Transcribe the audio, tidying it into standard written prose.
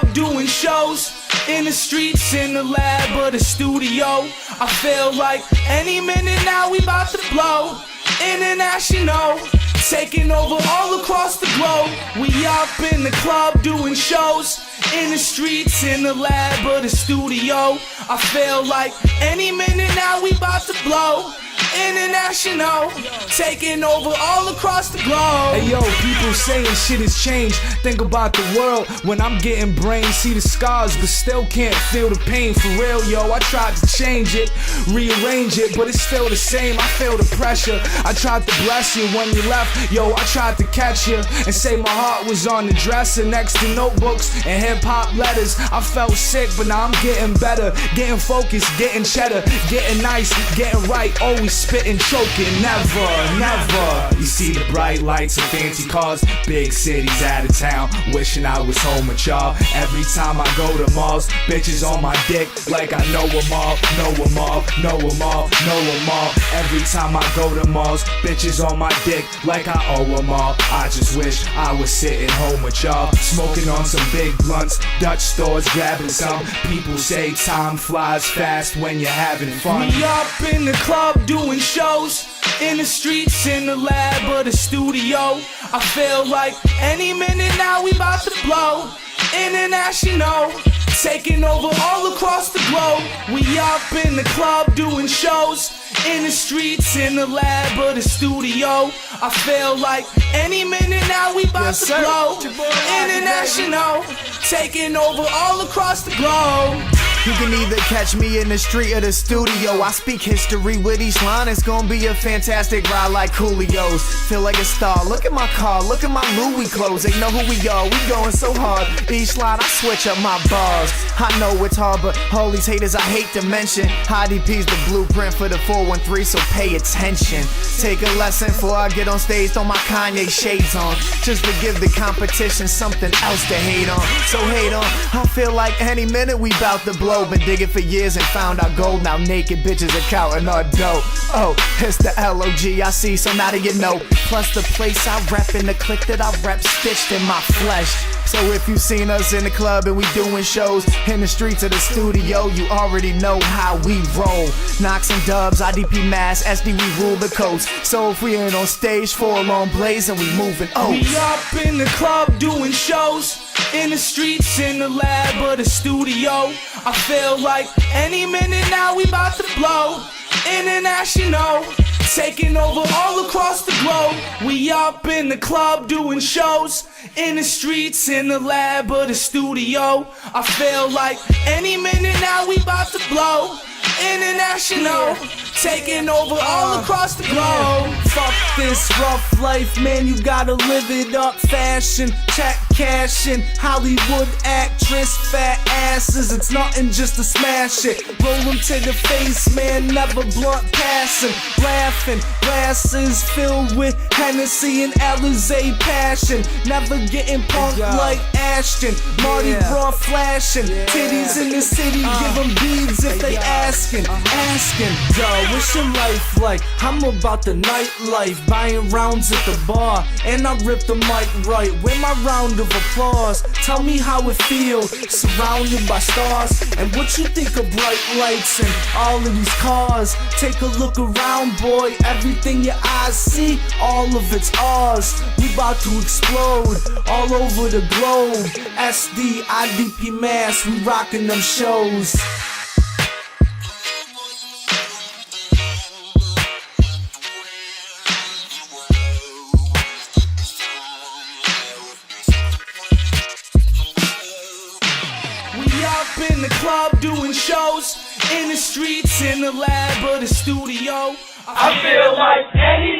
club doing shows, in the streets, in the lab, or the studio. I feel like any minute now we about to blow. International, taking over all across the globe. We up in the club doing shows, in the streets, in the lab, or the studio. I feel like any minute now we about to blow. International, taking over all across the globe. Hey yo, people saying shit has changed. Think about the world when I'm getting brains. See the scars but still can't feel the pain. For real yo, I tried to change it, rearrange it, but it's still the same. I feel the pressure. I tried to bless you when you left. Yo, I tried to catch you and say my heart was on the dresser next to notebooks and hip-hop letters. I felt sick but now I'm getting better, getting focused, getting cheddar, getting nice, getting right, always spitting, choking, never, never. You see the bright lights and fancy cars, big cities out of town, wishing I was home with y'all. Every time I go to malls, bitches on my dick like I know them all, know them all, know them all, know them all. Every time I go to malls, bitches on my dick like I owe them all. I just wish I was sitting home with y'all, smoking on some big blunts, Dutch stores grabbing some. People say time flies fast when you're having fun. We up in the club doing shows, in the streets, in the lab, or the studio. I feel like any minute now we about to blow. International, taking over all across the globe. We up in the club doing shows, in the streets, in the lab, or the studio. I feel like any minute now we about to blow. International, taking over all across the globe. You can either catch me in the street or the studio. I speak history with each line. It's gonna be a fantastic ride like Coolio's. Feel like a star. Look at my car, look at my Louis clothes. They know who we are, we going so hard. Each line I switch up my bars. I know it's hard, but all these haters I hate to mention. IDP's the blueprint for the 413, so pay attention. Take a lesson before I get on stage, throw my Kanye shades on, just to give the competition something else to hate on. So hate on, I feel like any minute we bout to blow. Been digging for years and found our gold. Now naked bitches are counting our dough. Oh, it's the LOG I see, so now that you know. Plus the place I rep and the click that I rep stitched in my flesh. So if you seen us in the club and we doing shows, in the streets of the studio, you already know how we roll. Knokz and Dubz, IDP Mass, SD, we rule the coast. So if we ain't on stage, full on blaze and we moving O's. We up in the club doing shows, in the streets, in the lab, or the studio. I feel like any minute now we about to blow. International, taking over all across the globe. We up in the club doing shows, in the streets, in the lab, or the studio. I feel like any minute now we about to blow. International, taking over all across the globe. Fuck this rough life, man, you gotta live it up. Fashion, check cashing, Hollywood actress, fat asses. It's nothing just to smash it. Roll them to the face, man, never blunt passing. Laughing, glasses filled with Hennessy and Alizé passion. Never getting punked like Ashton. Mardi Gras flashing, titties in the city, give them beads if they asking. Yo, what's your life like? I'm about the nightlife, buying rounds at the bar, and I rip the mic right. With my round of applause, tell me how it feels, surrounded by stars. And what you think of bright lights and all of these cars? Take a look around, boy, everything your eyes see, all of it's ours. We about to explode all over the globe. SD, IDP Mass, we rockin' them shows. In the club doing shows, in the streets, in the lab, or the studio. I feel like any